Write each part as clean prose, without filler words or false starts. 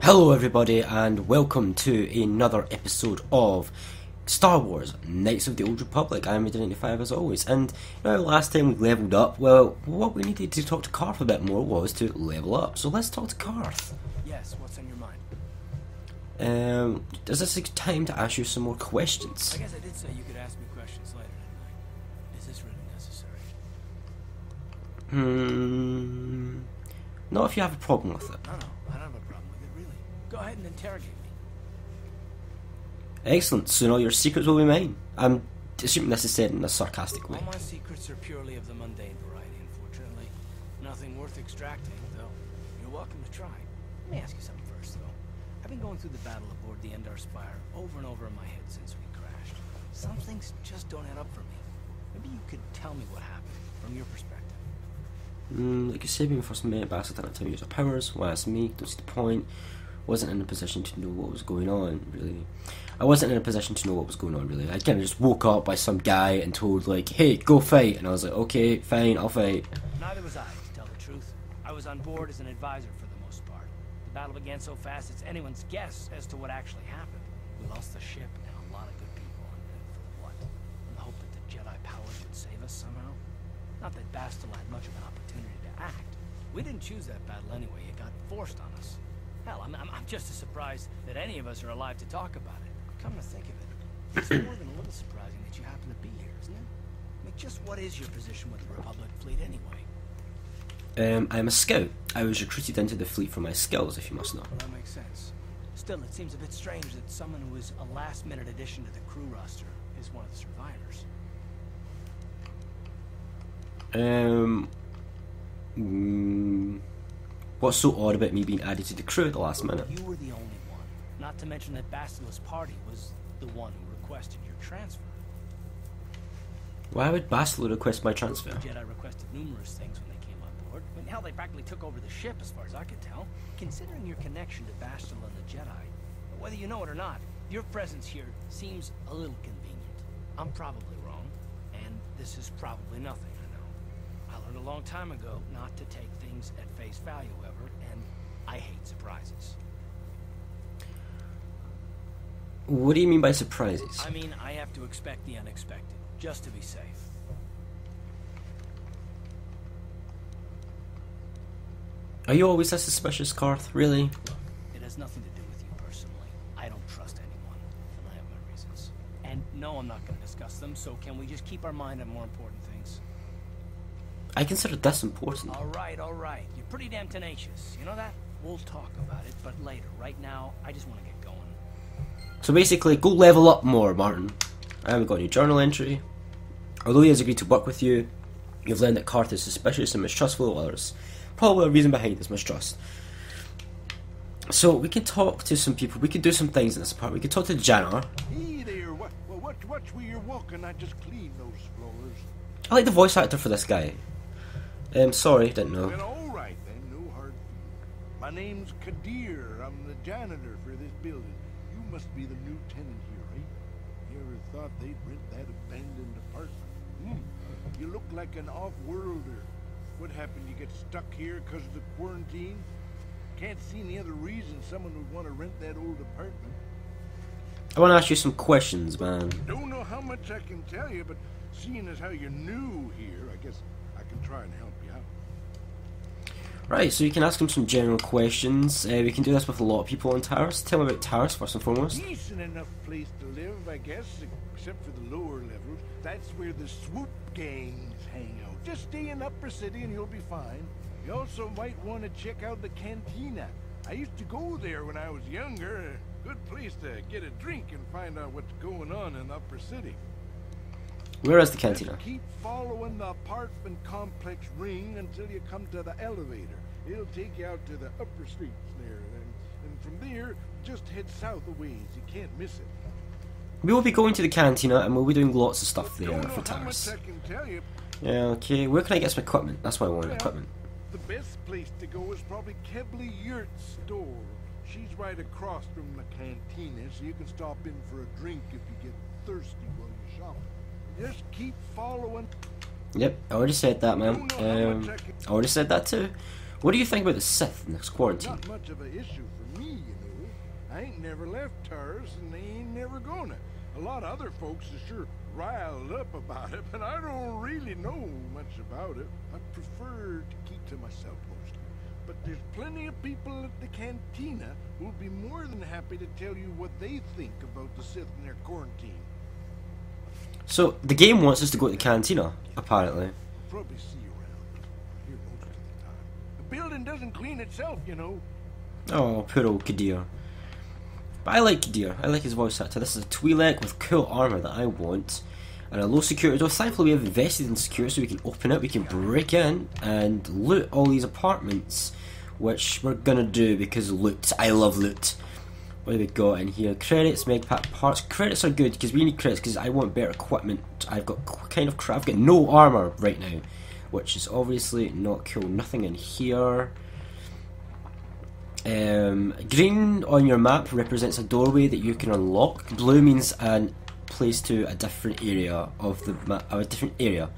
Hello everybody and welcome to another episode of Star Wars Knights of the Old Republic. I'm Ed95 as always, and last time we leveled up, well, what we needed to talk to Carth a bit more was to level up. So let's talk to Carth. Yes, what's on your mind? Is this a time to ask you some more questions? I guess I did say you could ask me questions later, didn't I? Is this really necessary? Not if you have a problem with it. No, I don't have a problem with it, really. Go ahead and interrogate me. Excellent, soon all your secrets will be mine. I'm assuming this is said in a sarcastic way. All my secrets are purely of the mundane variety, unfortunately. Nothing worth extracting, though. You're welcome to try. Let me ask you something first, though. I've been going through the battle aboard the Endar Spire over and over in my head since we crashed. Some things just don't add up for me. Maybe you could tell me what happened, from your perspective. Like you said, when we first met, Bastard didn't tell me use her powers. Why ask me? Don't see the point. Wasn't in a position to know what was going on, really. I wasn't in a position to know what was going on, really. I kind of just woke up by some guy and told, like, hey, go fight. And I was like, okay, fine, I'll fight. Neither was I, to tell the truth. I was on board as an advisor for the most part. The battle began so fast it's anyone's guess as to what actually happened. We lost the ship and a lot of good people, and for what? In the hope that the Jedi powers would save us somehow? Not that Bastila had much of an opportunity to act. We didn't choose that battle anyway, it got forced on us. Hell, I'm just as surprised that any of us are alive to talk about it. Come to think of it, it's more than a little surprising that you happen to be here, isn't it? I mean, just what is your position with the Republic fleet anyway? I'm a scout. I was recruited into the fleet for my skills, if you must know. Well, that makes sense. Still, it seems a bit strange that someone who is a last-minute addition to the crew roster is one of the survivors. What's so odd about me being added to the crew at the last minute? You were the only one. Not to mention that Bastila's party was the one who requested your transfer. Why would Bastila request my transfer? The Jedi requested numerous things when they came on board. I mean, hell, they practically took over the ship as far as I could tell. Considering your connection to Bastila and the Jedi, whether you know it or not, your presence here seems a little convenient. I'm probably wrong, and this is probably nothing, I know. I learned a long time ago not to take things at face value ever, and I hate surprises. What do you mean by surprises? I mean, I have to expect the unexpected, just to be safe. Are you always that suspicious, Carth? Really? It has nothing to do with you personally. I don't trust anyone, and I have my reasons. And no, I'm not going to discuss them, so can we just keep our mind on more important things? I consider this important. All right. You're pretty damn tenacious. You know that? We'll talk about it, but later. Right now, I just want to get going. So basically, go level up more, Martin. I haven't got any journal entry. Although he has agreed to work with you, you've learned that Carth is suspicious and mistrustful of others. Probably a reason behind this mistrust. So we can talk to some people. We can do some things in this part. We can talk to Jannar. Hey there, watch where you're walking. I just cleaned those floors. I like the voice actor for this guy. Sorry, didn't know. Well, all right then, no hard feelings. My name's Kadir. I'm the janitor for this building. You must be the new tenant here, right? You ever thought they'd rent that abandoned apartment? You look like an off-worlder. What happened? You get stuck here because of the quarantine? Can't see any other reason someone would want to rent that old apartment. I want to ask you some questions, man. Don't know how much I can tell you, but seeing as how you're new here, I guess I can try and help you out. Right, so you can ask him some general questions. We can do this with a lot of people on Taris. Tell me about Taris first and foremost. Decent enough place to live, I guess, except for the lower levels. That's where the swoop gangs hang out. Just stay in Upper City and you'll be fine. You also might want to check out the Cantina. I used to go there when I was younger. A good place to get a drink and find out what's going on in Upper City. Where is the Cantina? Just keep following the apartment complex ring until you come to the elevator. It'll take you out to the upper streets there. And from there, just head south a ways. You can't miss it. We will be going to the Cantina and we'll be doing lots of stuff there Don't know for how much Taris. I can tell you. Yeah, okay. Where can I get some equipment? That's why I want equipment. The best place to go is probably Kebly Yurt's store. She's right across from the Cantina, so you can stop in for a drink if you get thirsty while you're shopping. Just keep following. Yep, I already said that, man. I already said that too. What do you think about the Sith in this quarantine? Not much of an issue for me, you I ain't never left Taris, and they ain't never gonna. A lot of other folks are sure riled up about it, but I don't really know much about it. I prefer to keep to myself mostly. But there's plenty of people at the Cantina who'll be more than happy to tell you what they think about the Sith and their quarantine. So, the game wants us to go to the Cantina, apparently. Probably see you around here most of the time. The building doesn't clean itself, you know. Oh, poor old Kadir. But I like Kadir. I like his voice actor. This is a Twi'lek with cool armour that I want. And a low security door. Thankfully we have invested in security so we can open it, we can break in and loot all these apartments. Which we're gonna do because loot. I love loot. What have we got in here? Credits, megpack parts. Credits are good because we need credits because I want better equipment. I've got kind of crap. I've got no armour right now. Which is obviously not cool. Nothing in here. Green on your map represents a doorway that you can unlock. Blue means a place to a different area of the map. A different area.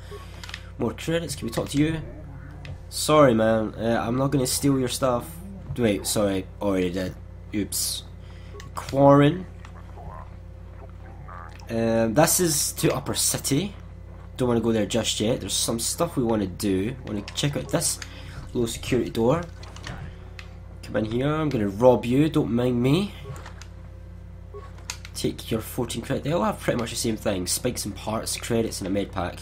More credits. Can we talk to you? Sorry, man. I'm not gonna steal your stuff. Wait, sorry. Already did. Oops. Quarren. This is to Upper City. Don't want to go there just yet. There's some stuff we want to do. Want to check out this low security door. Come in here. I'm going to rob you. Don't mind me. Take your 14 credit. They all have pretty much the same thing. Spikes and parts, credits, and a med pack.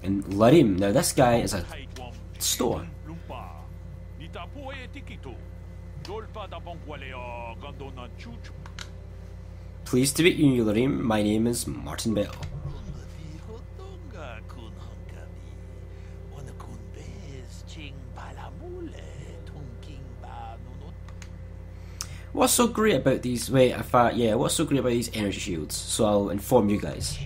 And Larim. Now this guy is a store. Pleased to meet you, Larim. My name is Martin Bell. What's so great about these? What's so great about these energy shields? So I'll inform you guys.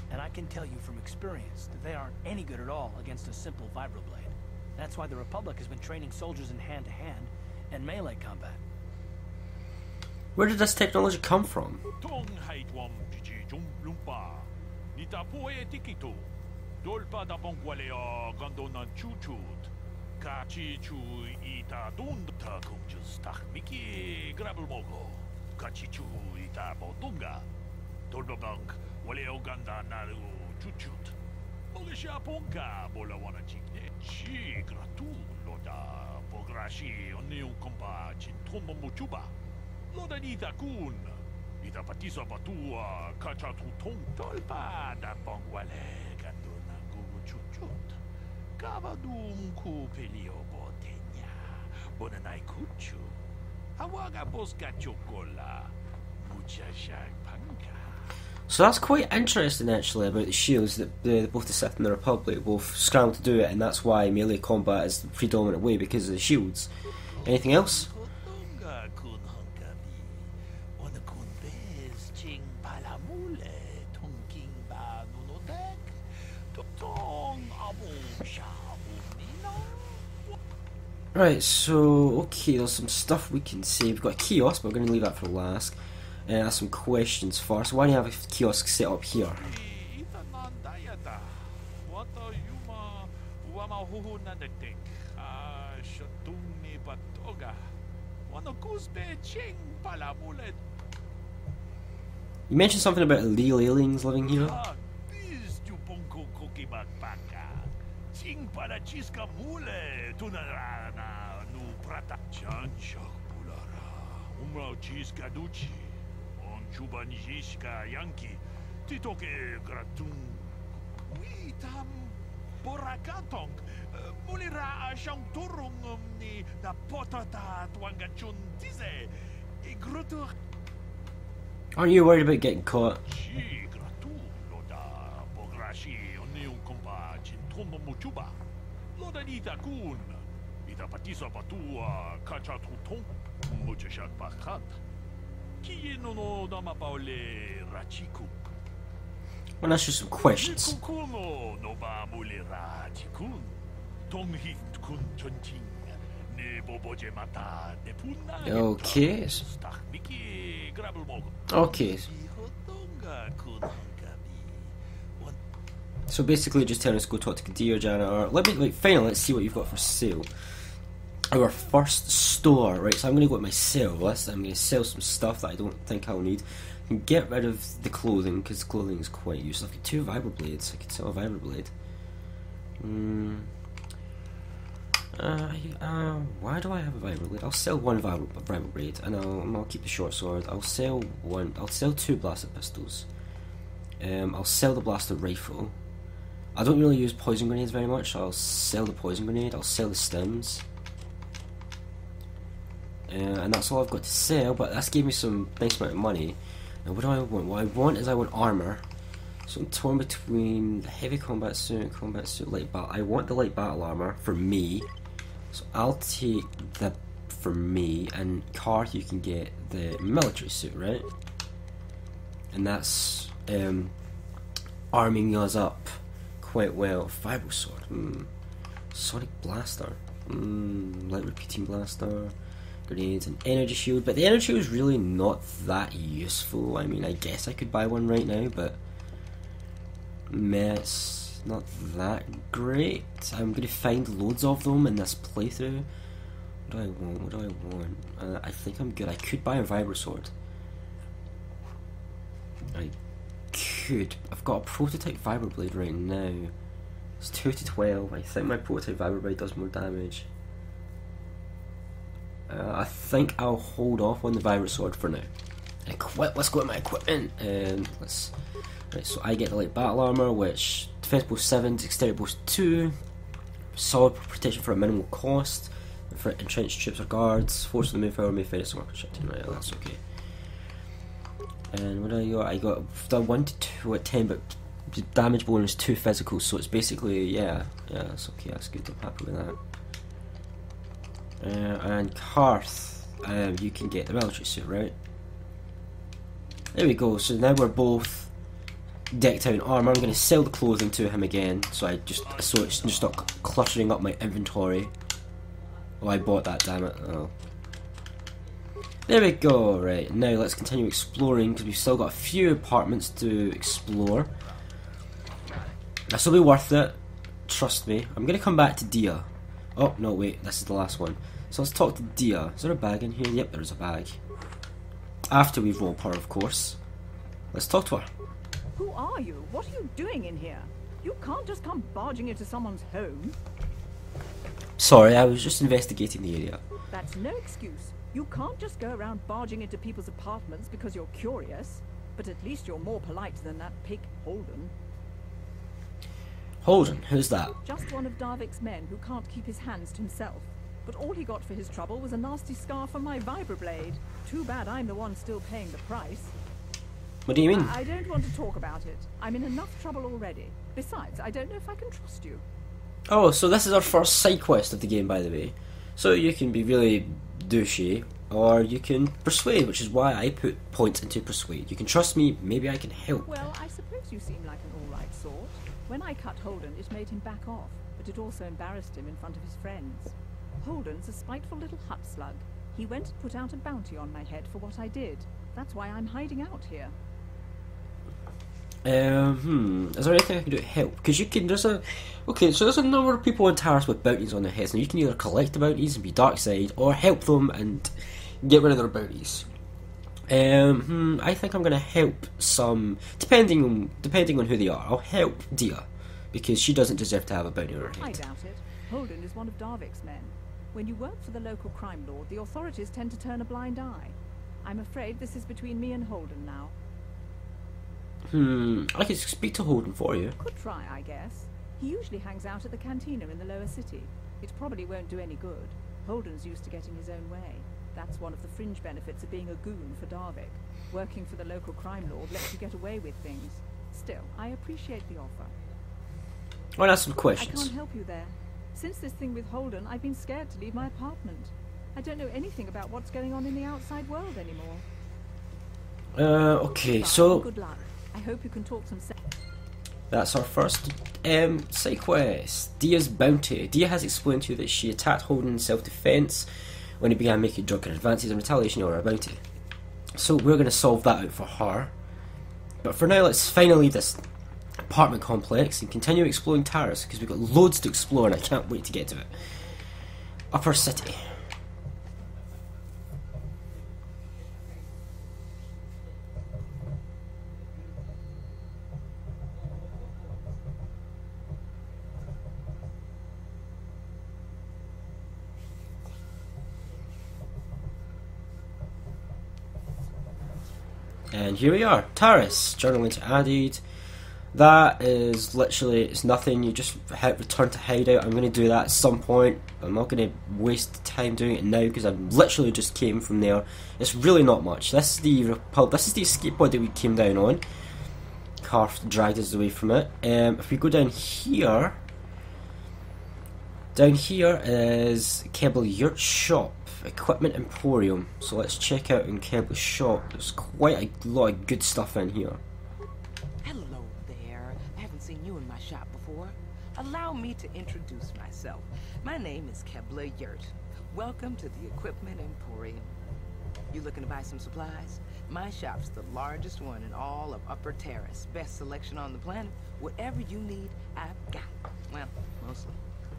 And I can tell you from experience that they aren't any good at all against a simple vibroblade. That's why the Republic has been training soldiers in hand-to-hand and melee combat. Where did this technology come from? Dolbabank, wale Uganda naru chuchut. Mogisha ponka bola wana chigne. Chi gratu loda pograshi oniu kompa chintomo muchuba. Loda nita kun. Ita patisa batua kacha tutong. Dolpa da bongwale ganduna gugu chuchut. Kavadum ku pelio botenya. Bonanai kuchu. Awaga boska chocola. Mucha shag panka. So that's quite interesting actually about the shields that both the Sith and the Republic both scrambled to do it, and that's why melee combat is the predominant way because of the shields. Anything else? Right, so okay, there's some stuff we can say. We've got a kiosk, but we're going to leave that for last. And ask some questions first. Why do you have a kiosk set up here? You mentioned something about illegal aliens living here. Chubanjishka Yankee, Titoke Gratum, Witam Borakatong, Mulira Shanturung ni da Potata Twangachun Tize, Igrutur. Aren't you worried about getting caught? Chi Gratu Loda Bograshi Oniu Kompa Chintomo Muchuba, Loda Nita Kun, Ita Patisa Patua Kachatutong, Muchashak Bakat. I want to ask you some questions. Okay. Okay. So basically, just telling us to go talk to Kadir, janitor. Finally, let's see what you've got for sale. Our first store, right? So I'm going to go at my sale list. I'm going to sell some stuff that I don't think I'll need. And get rid of the clothing, because clothing is quite useless. I've got 2 vibroblades. I could sell a vibroblade. Why do I have a vibroblade? I'll sell 1 vibroblade, and I'll keep the short sword. I'll sell 2 blaster pistols. I'll sell the blaster rifle. I don't really use poison grenades very much, so I'll sell the poison grenade. I'll sell the stems. And that's all I've got to sell, but that's gave me some nice amount of money. Now what do I want? What I want is armor. So I'm torn between the heavy combat suit, light battle. I want the light battle armor for me. So I'll take the for me, and Carth, you can get the military suit, right? And that's arming us up quite well. Vibro sword, sonic blaster, light repeating blaster, grenades, and energy shield. But the energy shield is really not that useful. I mean, I guess I could buy one right now, but it's not that great. I'm going to find loads of them in this playthrough. What do I want? I think I'm good. I could buy a vibro sword. I could. I've got a prototype vibroblade right now. It's 2 to 12. I think my prototype vibroblade does more damage. I think I'll hold off on the vibro sword for now. Let's go at my equipment. Right, so I get the light battle armor, which defense boost 7, dexterity boost 2, solid protection for a minimal cost, for entrenched troops or guards, force of the moonfire may fade some protecting. Right, that's okay. And what do I got? I got the 1 to 2 at 10, but damage bonus 2 physical, so it's basically yeah, that's okay. That's good. I'm happy with that. And Carth, you can get the military suit, right? There we go. So now we're both decked out in armor. I'm going to sell the clothing to him again, so it's just not cluttering up my inventory. Oh, I bought that, damn it. Oh. There we go. Right, now let's continue exploring, because we've still got a few apartments to explore. This will be worth it, trust me. I'm going to come back to Dia. Oh, no, wait, this is the last one. So let's talk to Dia. Is there a bag in here? Yep, there's a bag. After we roll her, of course. Let's talk to her. Who are you? What are you doing in here? You can't just come barging into someone's home. Sorry, I was just investigating the area. That's no excuse. You can't just go around barging into people's apartments because you're curious. But at least you're more polite than that pig Holden. Holden? Who's that? Just one of Darvik's men who can't keep his hands to himself. But all he got for his trouble was a nasty scar from my vibroblade. Too bad I'm the one still paying the price. What do you mean? I don't want to talk about it. I'm in enough trouble already. Besides, I don't know if I can trust you. Oh, so this is our first side quest of the game, by the way. So you can be really douchey, or you can persuade, which is why I put points into persuade. You can trust me, maybe I can help. Well, I suppose you seem like an all-right sort. When I cut Holden, it made him back off, but it also embarrassed him in front of his friends. Holden's a spiteful little hut slug. He went and put out a bounty on my head for what I did. That's why I'm hiding out here. Is there anything I can do to help? Because you can, there's a number of people in Taris with bounties on their heads, and you can either collect the bounties and be dark side, or help them and get rid of their bounties. I think I'm gonna help some, depending on who they are. I'll help Dia, because she doesn't deserve to have a bounty on her head. I doubt it. Holden is one of Darvik's men. When you work for the local crime lord, the authorities tend to turn a blind eye. I'm afraid this is between me and Holden now. I could speak to Holden for you. Could try, I guess. He usually hangs out at the Cantina in the lower city. It probably won't do any good. Holden's used to getting his own way. That's one of the fringe benefits of being a goon for Darvik. Working for the local crime lord lets you get away with things. Still, I appreciate the offer. I want to ask some I questions. can't help you there. Since this thing with Holden, I've been scared to leave my apartment. I don't know anything about what's going on in the outside world anymore. Okay, Goodbye, so good luck. I hope you can talk some sense. That's our first side quest. Dia's bounty. Dia has explained to you that she attacked Holden in self-defense when he began making drunken advances in retaliation over a bounty. So we're going to solve that out for her. But for now, let's finally leave this apartment complex and continue exploring Taris, because we've got loads to explore and I can't wait to get to it. Upper City. And here we are, Taris, journal entry added. That is literally, it's nothing, you just return to hideout. I'm going to do that at some point. I'm not going to waste time doing it now because I literally just came from there. It's really not much. This is the escape pod that we came down on. Carth dragged us away from it. If we go down here is Kebble Yurt Shop. Equipment Emporium. So let's check out in Kebble's shop. There's quite a lot of good stuff in here. Hello there. I haven't seen you in my shop before. Allow me to introduce myself. My name is Kebble Yurt. Welcome to the Equipment Emporium. You looking to buy some supplies? My shop's the largest one in all of Upper Taris. Best selection on the planet. Whatever you need, I've got. Well, mostly.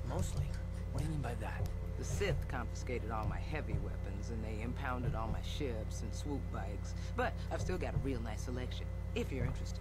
Mostly? What do you mean by that? The Sith confiscated all my heavy weapons, and they impounded all my ships and swoop bikes. But I've still got a real nice selection, if you're interested.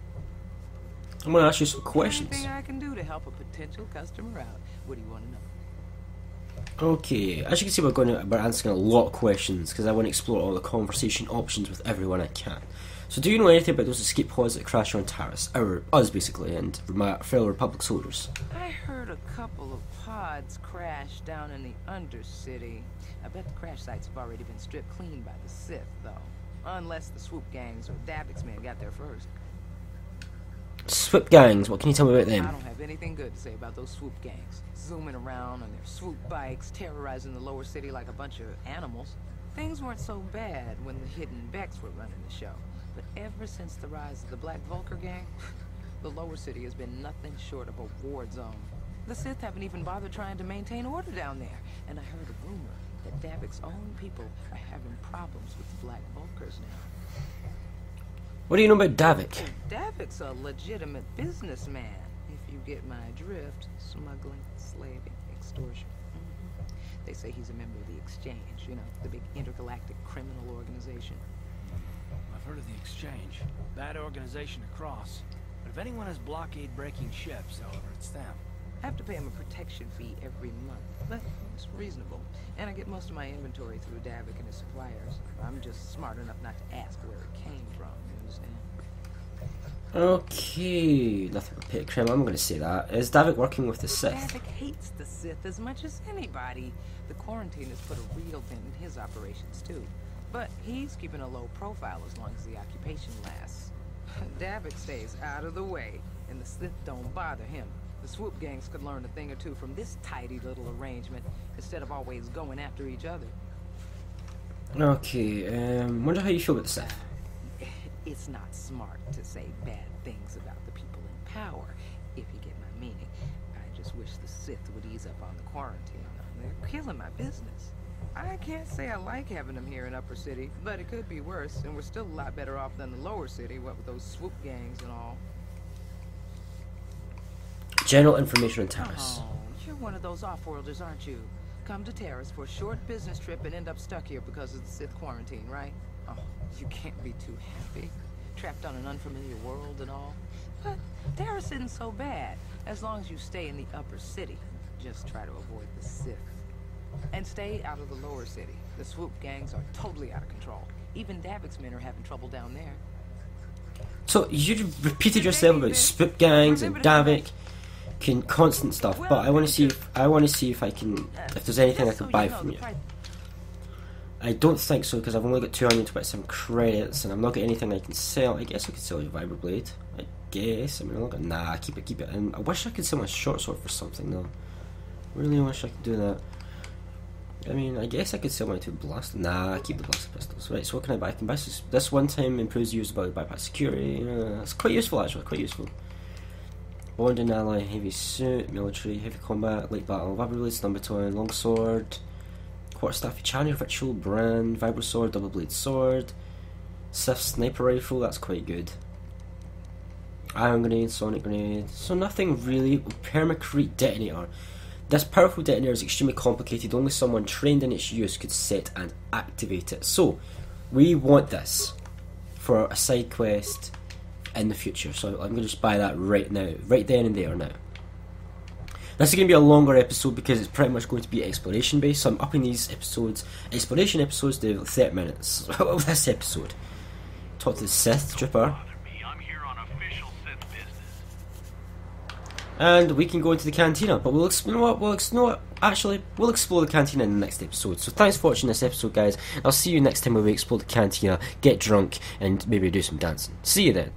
I'm going to ask you some questions. Anything I can do to help a potential customer out. What do you want to know? Okay, as you can see, we're answering a lot of questions because I want to explore all the conversation options with everyone I can. So do you know anything about those escape pods that crash on Taris? Us basically, and my fellow Republic soldiers. I heard a couple of pods crash down in the Undercity. I bet the crash sites have already been stripped clean by the Sith, though. Unless the swoop gangs or Davik's men got there first. Swoop gangs, what can you tell me about them? I don't have anything good to say about those swoop gangs. Zooming around on their swoop bikes, terrorizing the lower city like a bunch of animals. Things weren't so bad when the hidden Becks were running the show. But ever since the rise of the Black Vulcar gang, the lower city has been nothing short of a war zone. The Sith haven't even bothered trying to maintain order down there. And I heard a rumor that Davik's own people are having problems with the Black Vulcars now. What do you know about Davik? Davik's a legitimate businessman, if you get my drift. Smuggling, slaving, extortion. They say he's a member of the Exchange, you know, the big intergalactic criminal organization. I've heard of the Exchange. Bad organization across. But if anyone has blockade-breaking ships, however, it's them. I have to pay him a protection fee every month, but it's reasonable. And I get most of my inventory through Davik and his suppliers. I'm just smart enough not to ask where it came from, you understand? Okay, nothing but pit crime, I'm going to say that. Is Davik working with the Sith? Davik hates the Sith as much as anybody. The quarantine has put a real dent in his operations, too. But he's keeping a low profile as long as the occupation lasts. Davik stays out of the way, and the Sith don't bother him. The swoop gangs could learn a thing or two from this tidy little arrangement, instead of always going after each other. Okay, wonder how you feel about the Sith. It's not smart to say bad things about the people in power, if you get my meaning. I just wish the Sith would ease up on the quarantine. They're killing my business. I can't say I like having them here in Upper City, but it could be worse, and we're still a lot better off than the Lower City, what with those swoop gangs and all. General information on Taris. Oh, you're one of those off-worlders, aren't you? Come to Taris for a short business trip and end up stuck here because of the Sith quarantine, right? Oh, you can't be too happy. Trapped on an unfamiliar world and all. But Taris isn't so bad, as long as you stay in the Upper City. Just try to avoid the Sith. And stay out of the Lower City. The swoop gangs are totally out of control. Even Davik's men are having trouble down there. So you repeated yourself about swoop gangs and Davik, constant stuff. But I want to see if I can, if there's anything I can buy from you. I don't think so because I've only got 227 credits and I've not got anything I can sell. I guess I could sell you Vibroblade. I guess. I mean, I'm not gonna. Nah, keep it. And I wish I could sell my short sword for something though. Really wish I could do that. I mean, I guess I could sell my two blast. Nah, keep the blaster pistols. Right, so what can I buy? I can buy this one time improves usability bypass security. It's quite useful actually, quite useful. Bonding ally, heavy suit, military, heavy combat, light battle, vibro stun baton, longsword, quarterstaff, channel, ritual, brand, vibro sword, double blade sword, Sith sniper rifle, that's quite good. Iron grenade, sonic grenade, so nothing really. Permacrete detonator. This powerful detonator is extremely complicated, only someone trained in its use could set and activate it. So, we want this for a side quest in the future, so I'm going to just buy that right now, right then and there now. This is going to be a longer episode because it's pretty much going to be exploration based, so I'm upping these episodes, exploration episodes, to 30 minutes of this episode. Talk to the Sith Trooper. And we can go into the Cantina, but we'll explore the Cantina in the next episode. So thanks for watching this episode, guys. I'll see you next time when we explore the Cantina, get drunk, and maybe do some dancing. See you then.